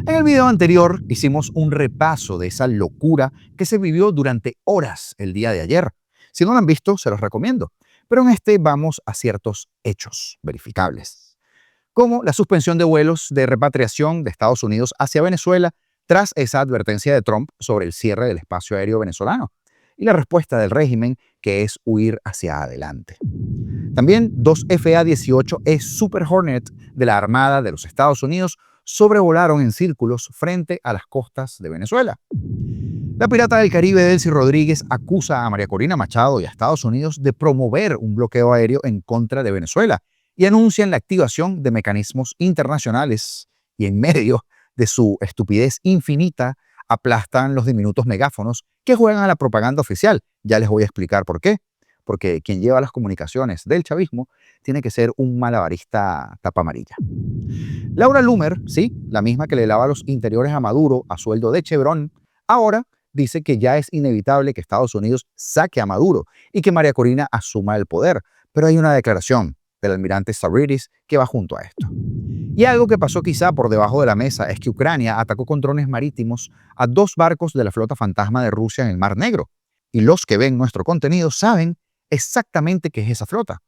En el video anterior hicimos un repaso de esa locura que se vivió durante horas el día de ayer. Si no lo han visto, se los recomiendo. Pero en este vamos a ciertos hechos verificables, como la suspensión de vuelos de repatriación de Estados Unidos hacia Venezuela tras esa advertencia de Trump sobre el cierre del espacio aéreo venezolano y la respuesta del régimen, que es huir hacia adelante. También dos FA-18E Super Hornet de la Armada de los Estados Unidos sobrevolaron en círculos frente a las costas de Venezuela. La pirata del Caribe Delcy Rodríguez acusa a María Corina Machado y a Estados Unidos de promover un bloqueo aéreo en contra de Venezuela y anuncian la activación de mecanismos internacionales, y en medio de su estupidez infinita aplastan los diminutos megáfonos que juegan a la propaganda oficial. Ya les voy a explicar por qué. Porque quien lleva las comunicaciones del chavismo tiene que ser un malabarista tapa amarilla. Laura Loomer, sí, la misma que le lava los interiores a Maduro a sueldo de Chevron, ahora dice que ya es inevitable que Estados Unidos saque a Maduro y que María Corina asuma el poder. Pero hay una declaración del almirante Stavridis que va junto a esto. Y algo que pasó quizá por debajo de la mesa es que Ucrania atacó con drones marítimos a 2 barcos de la flota fantasma de Rusia en el Mar Negro. Y los que ven nuestro contenido saben exactamente qué es esa flota.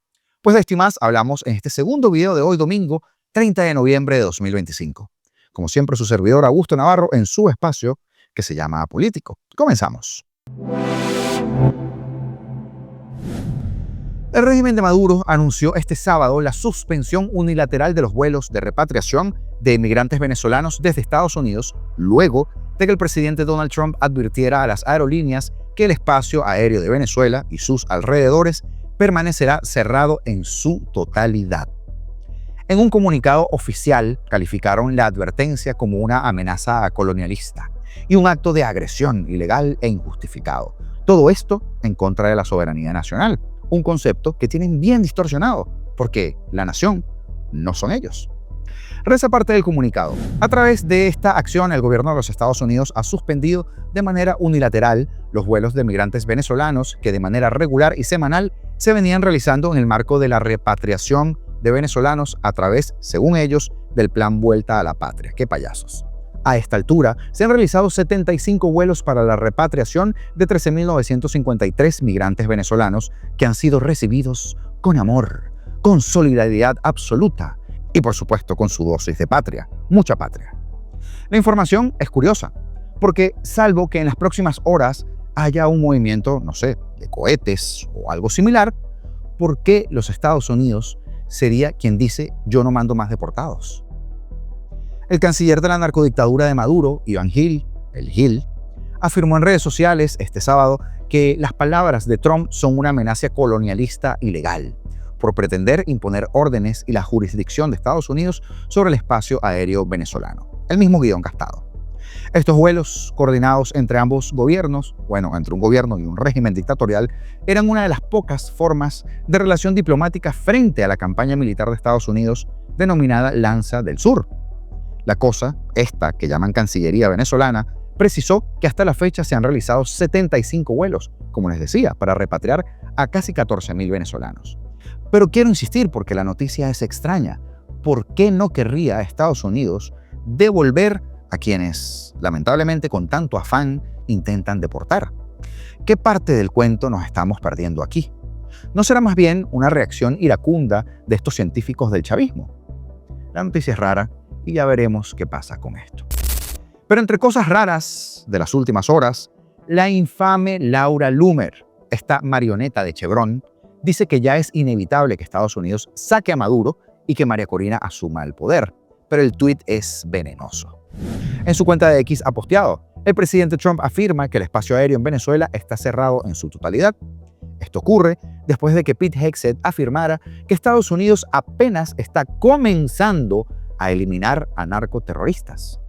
Pues de esto y más hablamos en este segundo video de hoy domingo 30 de noviembre de 2025. Como siempre, su servidor Augusto Navarro en su espacio que se llama Político. Comenzamos. El régimen de Maduro anunció este sábado la suspensión unilateral de los vuelos de repatriación de inmigrantes venezolanos desde Estados Unidos, luego de que el presidente Donald Trump advirtiera a las aerolíneas que el espacio aéreo de Venezuela y sus alrededores permanecerá cerrado en su totalidad. En un comunicado oficial, calificaron la advertencia como una amenaza colonialista y un acto de agresión ilegal e injustificado. Todo esto en contra de la soberanía nacional, un concepto que tienen bien distorsionado, porque la nación no son ellos. Reza parte del comunicado. A través de esta acción, el gobierno de los Estados Unidos ha suspendido de manera unilateral los vuelos de migrantes venezolanos que de manera regular y semanal se venían realizando en el marco de la repatriación de venezolanos a través, según ellos, del plan Vuelta a la Patria. ¡Qué payasos! A esta altura, se han realizado 75 vuelos para la repatriación de 13.953 migrantes venezolanos que han sido recibidos con amor, con solidaridad absoluta y, por supuesto, con su dosis de patria, mucha patria. La información es curiosa, porque salvo que en las próximas horas haya un movimiento, no sé, de cohetes o algo similar, ¿por qué los Estados Unidos sería quien dice yo no mando más deportados? El canciller de la narcodictadura de Maduro, Iván Gil, el Gil, afirmó en redes sociales este sábado que las palabras de Trump son una amenaza colonialista ilegal por pretender imponer órdenes y la jurisdicción de Estados Unidos sobre el espacio aéreo venezolano. El mismo guión gastado. Estos vuelos, coordinados entre ambos gobiernos, entre un gobierno y un régimen dictatorial, eran una de las pocas formas de relación diplomática frente a la campaña militar de Estados Unidos denominada Lanza del Sur. La cosa, esta que llaman Cancillería venezolana, precisó que hasta la fecha se han realizado 75 vuelos, como les decía, para repatriar a casi 14.000 venezolanos. Pero quiero insistir porque la noticia es extraña. ¿Por qué no querría Estados Unidos devolver a quienes, lamentablemente, con tanto afán, intentan deportar? ¿Qué parte del cuento nos estamos perdiendo aquí? ¿No será más bien una reacción iracunda de estos científicos del chavismo? La noticia es rara y ya veremos qué pasa con esto. Pero entre cosas raras de las últimas horas, la infame Laura Loomer, esta marioneta de Chevron, dice que ya es inevitable que Estados Unidos saque a Maduro y que María Corina asuma el poder. Pero el tuit es venenoso. En su cuenta de X ha posteado: el presidente Trump afirma que el espacio aéreo en Venezuela está cerrado en su totalidad. Esto ocurre después de que Pete Hegseth afirmara que Estados Unidos apenas está comenzando a eliminar a narcoterroristas.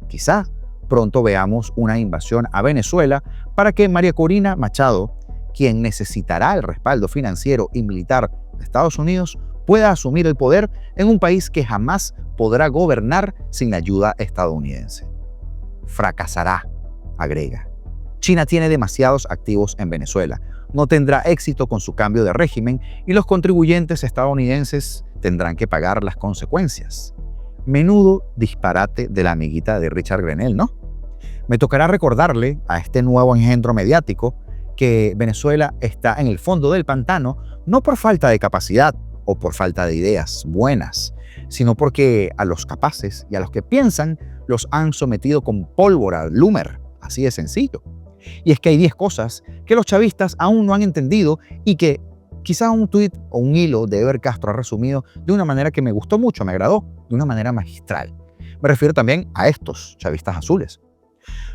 Quizá pronto veamos una invasión a Venezuela para que María Corina Machado, quien necesitará el respaldo financiero y militar de Estados Unidos, pueda asumir el poder en un país que jamás podrá gobernar sin la ayuda estadounidense. Fracasará, agrega. China tiene demasiados activos en Venezuela, no tendrá éxito con su cambio de régimen y los contribuyentes estadounidenses tendrán que pagar las consecuencias. Menudo disparate de la amiguita de Richard Grenell, ¿no? Me tocará recordarle a este nuevo engendro mediático que Venezuela está en el fondo del pantano no por falta de capacidad o por falta de ideas buenas, sino porque a los capaces y a los que piensan los han sometido con pólvora Loomer, así de sencillo. Y es que hay 10 cosas que los chavistas aún no han entendido y que quizá un tuit o un hilo de Eber Castro ha resumido de una manera que me gustó mucho, me agradó, de una manera magistral. Me refiero también a estos chavistas azules.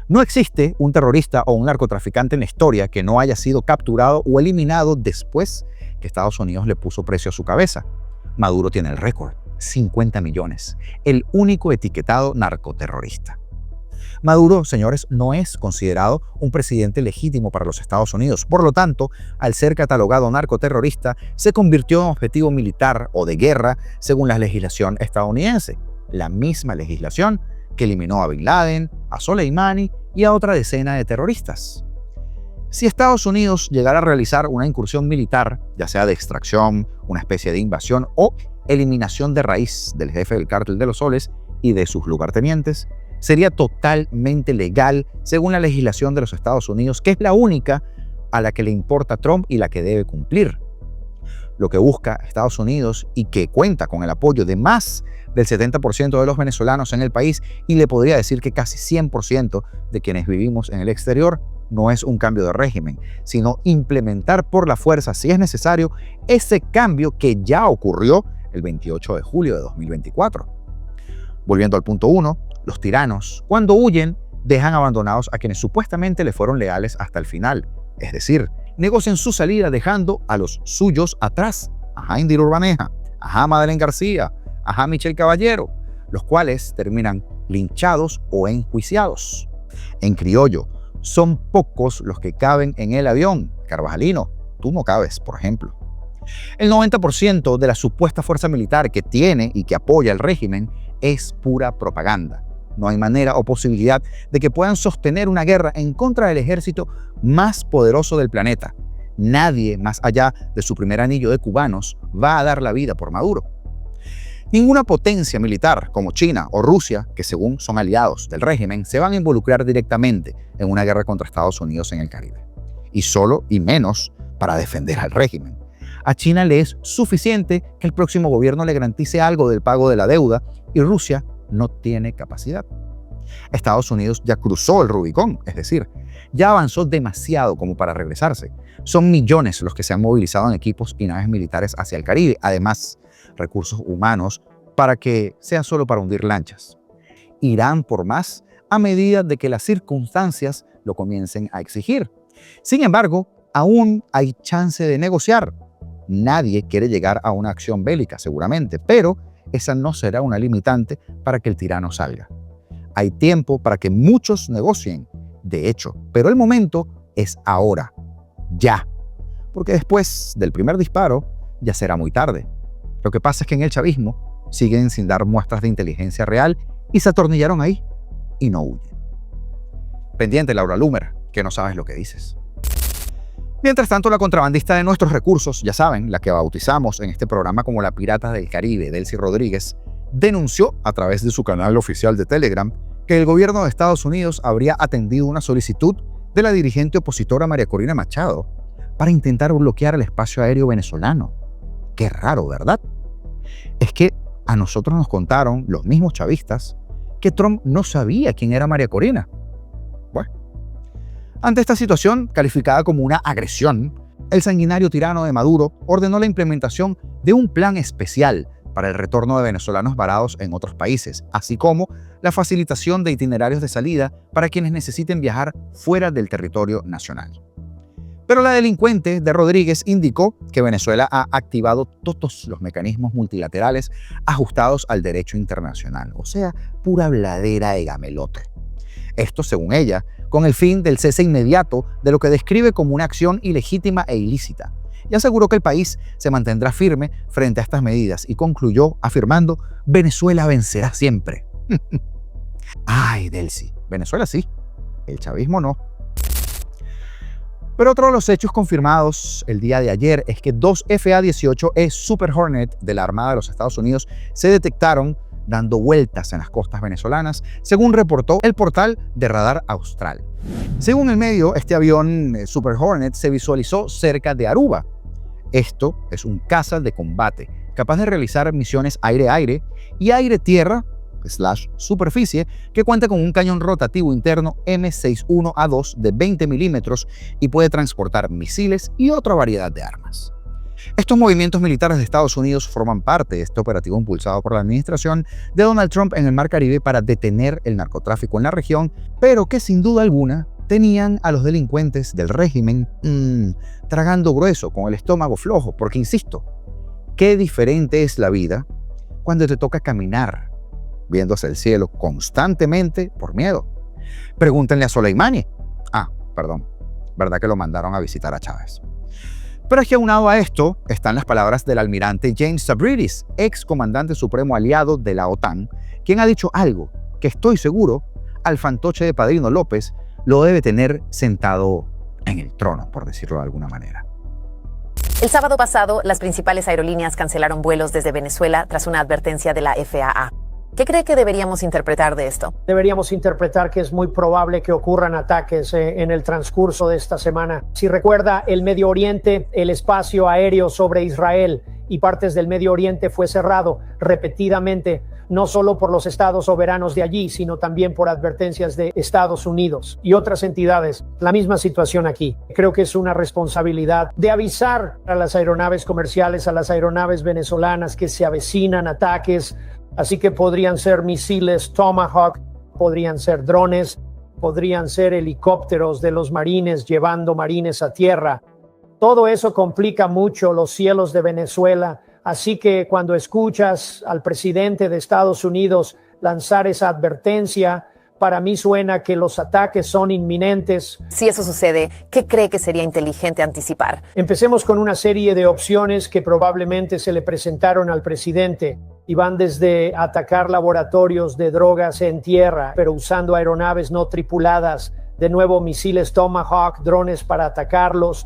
No existe un terrorista o un narcotraficante en la historia que no haya sido capturado o eliminado después que Estados Unidos le puso precio a su cabeza. Maduro tiene el récord, 50 millones, el único etiquetado narcoterrorista. Maduro, señores, no es considerado un presidente legítimo para los Estados Unidos. Por lo tanto, al ser catalogado narcoterrorista, se convirtió en objetivo militar o de guerra según la legislación estadounidense. La misma legislación que eliminó a Bin Laden, a Soleimani y a otra decena de terroristas. Si Estados Unidos llegara a realizar una incursión militar, ya sea de extracción, una especie de invasión o eliminación de raíz del jefe del Cártel de los Soles y de sus lugartenientes, sería totalmente legal según la legislación de los Estados Unidos, que es la única a la que le importa a Trump y la que debe cumplir. Lo que busca Estados Unidos y que cuenta con el apoyo de más del 70% de los venezolanos en el país, y le podría decir que casi 100% de quienes vivimos en el exterior, no es un cambio de régimen, sino implementar por la fuerza, si es necesario, ese cambio que ya ocurrió el 28 de julio de 2024. Volviendo al punto 1, los tiranos, cuando huyen, dejan abandonados a quienes supuestamente le fueron leales hasta el final. Es decir, negocian su salida dejando a los suyos atrás. Ajá, Indira Urbaneja, ajá, Madeleine García, ajá, Michelle Caballero, los cuales terminan linchados o enjuiciados. En criollo, son pocos los que caben en el avión. Carvajalino, tú no cabes, por ejemplo. El 90% de la supuesta fuerza militar que tiene y que apoya el régimen es pura propaganda. No hay manera o posibilidad de que puedan sostener una guerra en contra del ejército más poderoso del planeta. Nadie, más allá de su primer anillo de cubanos, va a dar la vida por Maduro. Ninguna potencia militar como China o Rusia, que según son aliados del régimen, se van a involucrar directamente en una guerra contra Estados Unidos en el Caribe. Y solo y menos para defender al régimen. A China le es suficiente que el próximo gobierno le garantice algo del pago de la deuda y Rusia no tiene capacidad. Estados Unidos ya cruzó el Rubicón, es decir, ya avanzó demasiado como para regresarse. Son millones los que se han movilizado en equipos y naves militares hacia el Caribe, además recursos humanos para que sea solo para hundir lanchas. Irán por más a medida de que las circunstancias lo comiencen a exigir. Sin embargo, aún hay chance de negociar. Nadie quiere llegar a una acción bélica, seguramente, pero esa no será una limitante para que el tirano salga. Hay tiempo para que muchos negocien, de hecho, pero el momento es ahora, ya. Porque después del primer disparo ya será muy tarde. Lo que pasa es que en el chavismo siguen sin dar muestras de inteligencia real y se atornillaron ahí y no huyen. Pendiente, Laura Loomer, que no sabes lo que dices. Mientras tanto, la contrabandista de nuestros recursos, ya saben, la que bautizamos en este programa como la Pirata del Caribe, Delcy Rodríguez, denunció a través de su canal oficial de Telegram que el gobierno de Estados Unidos habría atendido una solicitud de la dirigente opositora María Corina Machado para intentar bloquear el espacio aéreo venezolano. Qué raro, ¿verdad? Es que a nosotros nos contaron los mismos chavistas que Trump no sabía quién era María Corina. Bueno, ante esta situación, calificada como una agresión, el sanguinario tirano de Maduro ordenó la implementación de un plan especial para el retorno de venezolanos varados en otros países, así como la facilitación de itinerarios de salida para quienes necesiten viajar fuera del territorio nacional. Pero la delincuente de Rodríguez indicó que Venezuela ha activado todos los mecanismos multilaterales ajustados al derecho internacional, o sea, pura bladera de gamelote. Esto, según ella, con el fin del cese inmediato de lo que describe como una acción ilegítima e ilícita, y aseguró que el país se mantendrá firme frente a estas medidas y concluyó afirmando: Venezuela vencerá siempre. Ay, Delcy, Venezuela sí, el chavismo no. Pero otro de los hechos confirmados el día de ayer es que 2 FA-18E Super Hornet de la Armada de los Estados Unidos se detectaron dando vueltas en las costas venezolanas, según reportó el portal de Radar Austral. Según el medio, este avión Super Hornet se visualizó cerca de Aruba. Esto es un caza de combate, capaz de realizar misiones aire-aire y aire-tierra/superficie, que cuenta con un cañón rotativo interno M61A2 de 20 milímetros y puede transportar misiles y otra variedad de armas. Estos movimientos militares de Estados Unidos forman parte de este operativo impulsado por la administración de Donald Trump en el Mar Caribe para detener el narcotráfico en la región, pero que sin duda alguna tenían a los delincuentes del régimen tragando grueso, con el estómago flojo, porque insisto, qué diferente es la vida cuando te toca caminar viendo hacia el cielo constantemente por miedo. Pregúntenle a Soleimani. Perdón, ¿verdad que lo mandaron a visitar a Chávez? Pero es que aunado a esto están las palabras del almirante James Stavridis, ex comandante supremo aliado de la OTAN, quien ha dicho algo que estoy seguro al fantoche de Padrino López lo debe tener sentado en el trono, por decirlo de alguna manera. El sábado pasado, las principales aerolíneas cancelaron vuelos desde Venezuela tras una advertencia de la FAA. ¿Qué cree que deberíamos interpretar de esto? Deberíamos interpretar que es muy probable que ocurran ataques en el transcurso de esta semana. Si recuerda, el Medio Oriente, el espacio aéreo sobre Israel y partes del Medio Oriente fue cerrado repetidamente, no solo por los estados soberanos de allí, sino también por advertencias de Estados Unidos y otras entidades. La misma situación aquí. Creo que es una responsabilidad de avisar a las aeronaves comerciales, a las aeronaves venezolanas que se avecinan ataques. Así que podrían ser misiles Tomahawk, podrían ser drones, podrían ser helicópteros de los marines llevando marines a tierra. Todo eso complica mucho los cielos de Venezuela. Así que cuando escuchas al presidente de Estados Unidos lanzar esa advertencia, para mí suena que los ataques son inminentes. Si eso sucede, ¿qué cree que sería inteligente anticipar? Empecemos con una serie de opciones que probablemente se le presentaron al presidente y van desde atacar laboratorios de drogas en tierra, pero usando aeronaves no tripuladas, de nuevo misiles Tomahawk, drones para atacarlos.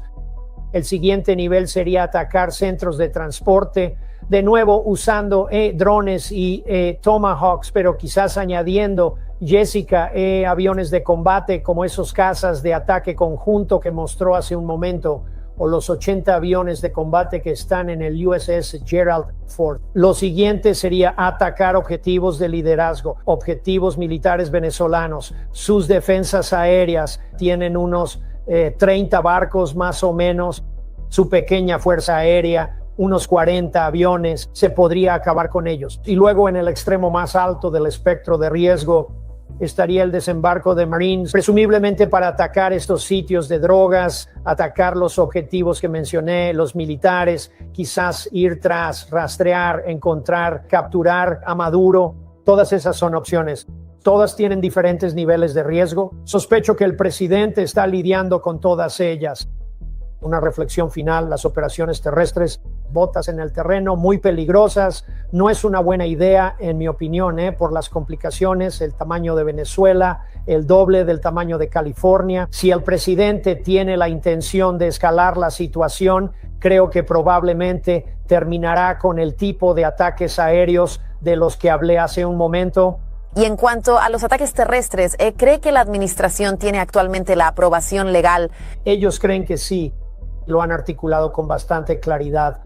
El siguiente nivel sería atacar centros de transporte, de nuevo usando drones y Tomahawks, pero quizás añadiendo Jessica, aviones de combate como esos cazas de ataque conjunto que mostró hace un momento, o los 80 aviones de combate que están en el USS Gerald Ford. Lo siguiente sería atacar objetivos de liderazgo, objetivos militares venezolanos. Sus defensas aéreas tienen unos 30 barcos más o menos, su pequeña fuerza aérea, unos 40 aviones, se podría acabar con ellos. Y luego en el extremo más alto del espectro de riesgo estaría el desembarco de Marines, presumiblemente para atacar estos sitios de drogas, atacar los objetivos que mencioné, los militares, quizás ir tras, rastrear, encontrar, capturar a Maduro. Todas esas son opciones. Todas tienen diferentes niveles de riesgo. Sospecho que el presidente está lidiando con todas ellas. Una reflexión final: las operaciones terrestres, botas en el terreno, muy peligrosas. No es una buena idea, en mi opinión, por las complicaciones, el tamaño de Venezuela, el doble del tamaño de California. Si el presidente tiene la intención de escalar la situación, creo que probablemente terminará con el tipo de ataques aéreos de los que hablé hace un momento. Y en cuanto a los ataques terrestres, ¿cree que la administración tiene actualmente la aprobación legal? Ellos creen que sí. Lo han articulado con bastante claridad.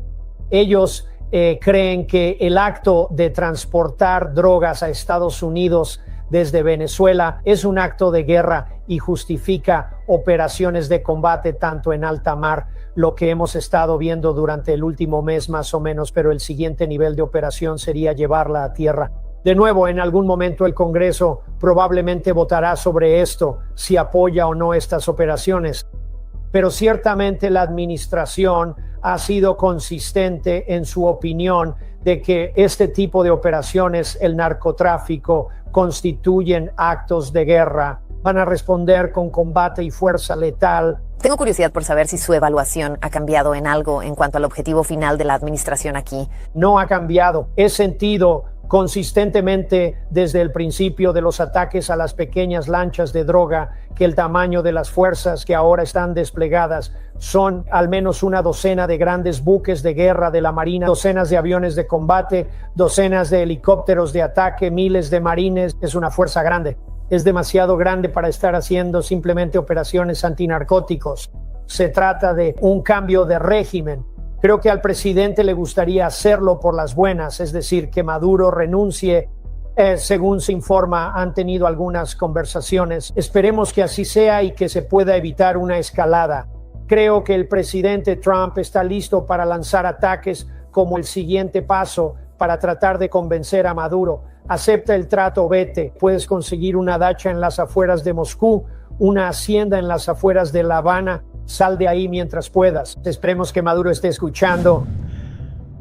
Ellos creen que el acto de transportar drogas a Estados Unidos desde Venezuela es un acto de guerra y justifica operaciones de combate tanto en alta mar, lo que hemos estado viendo durante el último mes más o menos, pero el siguiente nivel de operación sería llevarla a tierra. De nuevo, en algún momento el Congreso probablemente votará sobre esto, si apoya o no estas operaciones. Pero ciertamente la administración ha sido consistente en su opinión de que este tipo de operaciones, el narcotráfico, constituyen actos de guerra. Van a responder con combate y fuerza letal. Tengo curiosidad por saber si su evaluación ha cambiado en algo en cuanto al objetivo final de la administración aquí. No ha cambiado. He sentido consistentemente desde el principio de los ataques a las pequeñas lanchas de droga que el tamaño de las fuerzas que ahora están desplegadas son al menos una docena de grandes buques de guerra de la Marina, docenas de aviones de combate, docenas de helicópteros de ataque, miles de marines. Es una fuerza grande. Es demasiado grande para estar haciendo simplemente operaciones antinarcóticos. Se trata de un cambio de régimen. Creo que al presidente le gustaría hacerlo por las buenas, es decir, que Maduro renuncie. Según se informa, han tenido algunas conversaciones. Esperemos que así sea y que se pueda evitar una escalada. Creo que el presidente Trump está listo para lanzar ataques como el siguiente paso para tratar de convencer a Maduro. Acepta el trato, vete. Puedes conseguir una dacha en las afueras de Moscú, una hacienda en las afueras de La Habana. Sal de ahí mientras puedas. Esperemos que Maduro esté escuchando.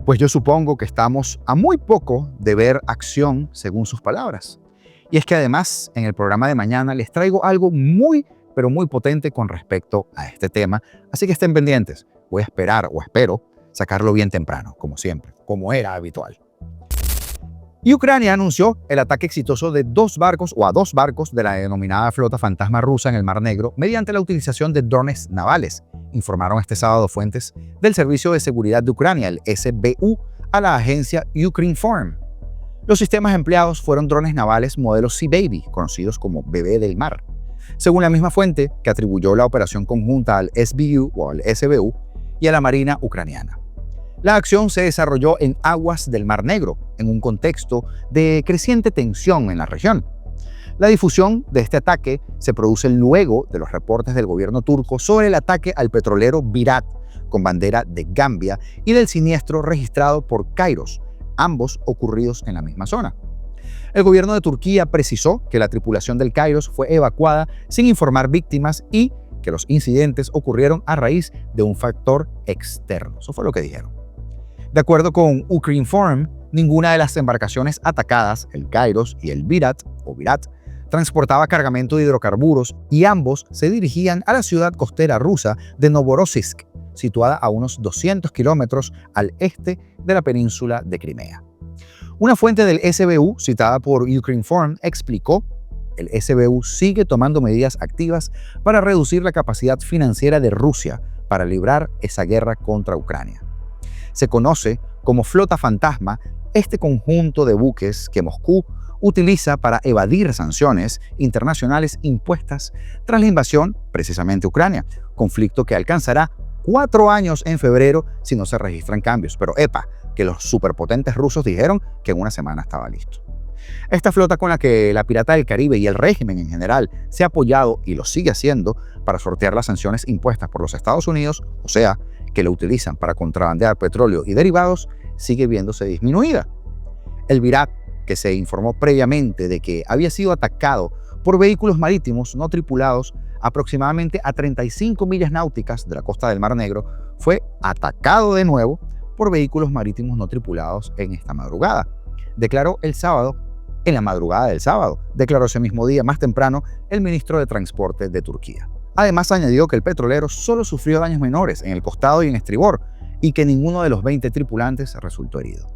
Pues yo supongo que estamos a muy poco de ver acción según sus palabras. Y es que además en el programa de mañana les traigo algo muy, pero muy potente con respecto a este tema. Así que estén pendientes. Voy a esperar, o espero, sacarlo bien temprano, como siempre, como era habitual. Y Ucrania anunció el ataque exitoso de dos barcos de la denominada flota fantasma rusa en el Mar Negro mediante la utilización de drones navales, informaron este sábado fuentes del Servicio de Seguridad de Ucrania, el SBU, a la agencia Ukrinform. Los sistemas empleados fueron drones navales modelo Sea Baby, conocidos como Bebé del Mar. Según la misma fuente, que atribuyó la operación conjunta al SBU o al SBU y a la Marina ucraniana. La acción se desarrolló en aguas del Mar Negro, en un contexto de creciente tensión en la región. La difusión de este ataque se produce luego de los reportes del gobierno turco sobre el ataque al petrolero Virat, con bandera de Gambia, y del siniestro registrado por Kairos, ambos ocurridos en la misma zona. El gobierno de Turquía precisó que la tripulación del Kairos fue evacuada sin informar víctimas y que los incidentes ocurrieron a raíz de un factor externo. Eso fue lo que dijeron. De acuerdo con Ukrinform, ninguna de las embarcaciones atacadas, el Kairos y el Virat, transportaba cargamento de hidrocarburos y ambos se dirigían a la ciudad costera rusa de Novorossiysk, situada a unos 200 kilómetros al este de la península de Crimea. Una fuente del SBU, citada por Ukrinform, explicó: el SBU sigue tomando medidas activas para reducir la capacidad financiera de Rusia para librar esa guerra contra Ucrania. Se conoce como Flota Fantasma este conjunto de buques que Moscú utiliza para evadir sanciones internacionales impuestas tras la invasión precisamente Ucrania, conflicto que alcanzará 4 años en febrero si no se registran cambios. Pero que los superpotentes rusos dijeron que en una semana estaba listo. Esta flota con la que la Pirata del Caribe y el régimen en general se ha apoyado y lo sigue haciendo para sortear las sanciones impuestas por los Estados Unidos, o sea, que lo utilizan para contrabandear petróleo y derivados, sigue viéndose disminuida. El Virat, que se informó previamente de que había sido atacado por vehículos marítimos no tripulados aproximadamente a 35 millas náuticas de la costa del Mar Negro, fue atacado de nuevo por vehículos marítimos no tripulados en esta madrugada. Declaró el sábado, en la madrugada del sábado, declaró ese mismo día más temprano el ministro de Transporte de Turquía. Además añadió que el petrolero solo sufrió daños menores en el costado y en estribor y que ninguno de los 20 tripulantes resultó herido.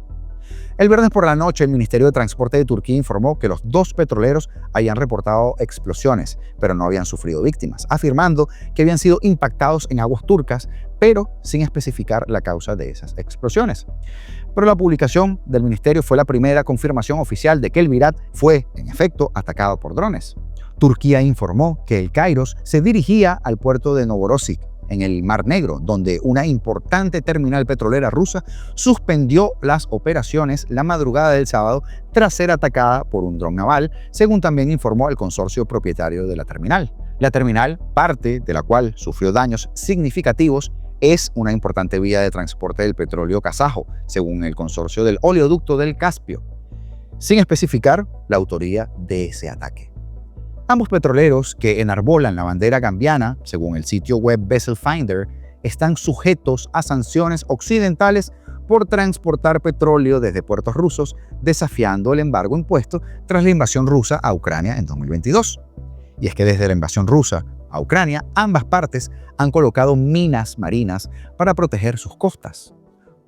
El viernes por la noche, el Ministerio de Transporte de Turquía informó que los 2 petroleros habían reportado explosiones, pero no habían sufrido víctimas, afirmando que habían sido impactados en aguas turcas, pero sin especificar la causa de esas explosiones. Pero la publicación del ministerio fue la primera confirmación oficial de que el Virat fue, en efecto, atacado por drones. Turquía informó que el Kairos se dirigía al puerto de Novorossiysk, en el Mar Negro, donde una importante terminal petrolera rusa suspendió las operaciones la madrugada del sábado tras ser atacada por un dron naval, según también informó el consorcio propietario de la terminal. La terminal, parte de la cual sufrió daños significativos, es una importante vía de transporte del petróleo kazajo, según el consorcio del oleoducto del Caspio, sin especificar la autoría de ese ataque. Ambos petroleros que enarbolan la bandera gambiana, según el sitio web Vessel Finder, están sujetos a sanciones occidentales por transportar petróleo desde puertos rusos, desafiando el embargo impuesto tras la invasión rusa a Ucrania en 2022. Y es que desde la invasión rusa a Ucrania, ambas partes han colocado minas marinas para proteger sus costas.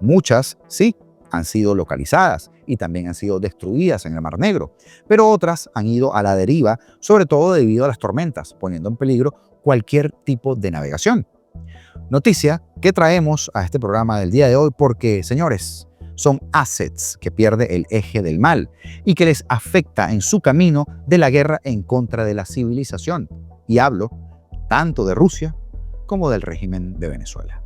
Muchas, sí, han sido localizadas, y también han sido destruidas en el Mar Negro, pero otras han ido a la deriva, sobre todo debido a las tormentas, poniendo en peligro cualquier tipo de navegación. Noticia que traemos a este programa del día de hoy porque, señores, son assets que pierde el eje del mal y que les afecta en su camino de la guerra en contra de la civilización. Y hablo tanto de Rusia como del régimen de Venezuela.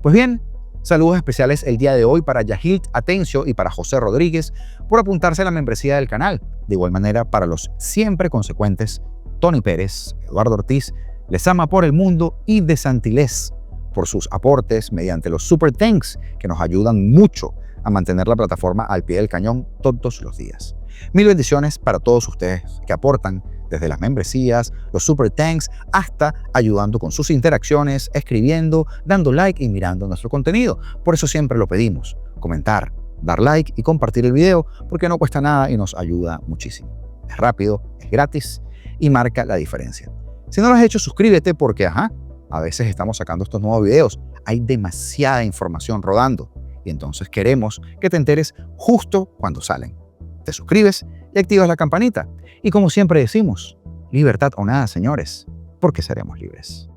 Pues bien, saludos especiales el día de hoy para Yahid Atencio y para José Rodríguez por apuntarse a la membresía del canal. De igual manera, para los siempre consecuentes Tony Pérez, Eduardo Ortiz, Lezama por el Mundo y de Santilés por sus aportes mediante los Super Thanks que nos ayudan mucho a mantener la plataforma al pie del cañón todos los días. Mil bendiciones para todos ustedes que aportan desde las membresías, los Super Thanks, hasta ayudando con sus interacciones, escribiendo, dando like y mirando nuestro contenido. Por eso siempre lo pedimos, comentar, dar like y compartir el video porque no cuesta nada y nos ayuda muchísimo. Es rápido, es gratis y marca la diferencia. Si no lo has hecho, suscríbete porque, a veces estamos sacando estos nuevos videos. Hay demasiada información rodando y entonces queremos que te enteres justo cuando salen. Te suscribes y activas la campanita. Y como siempre decimos, libertad o nada, señores, porque seremos libres.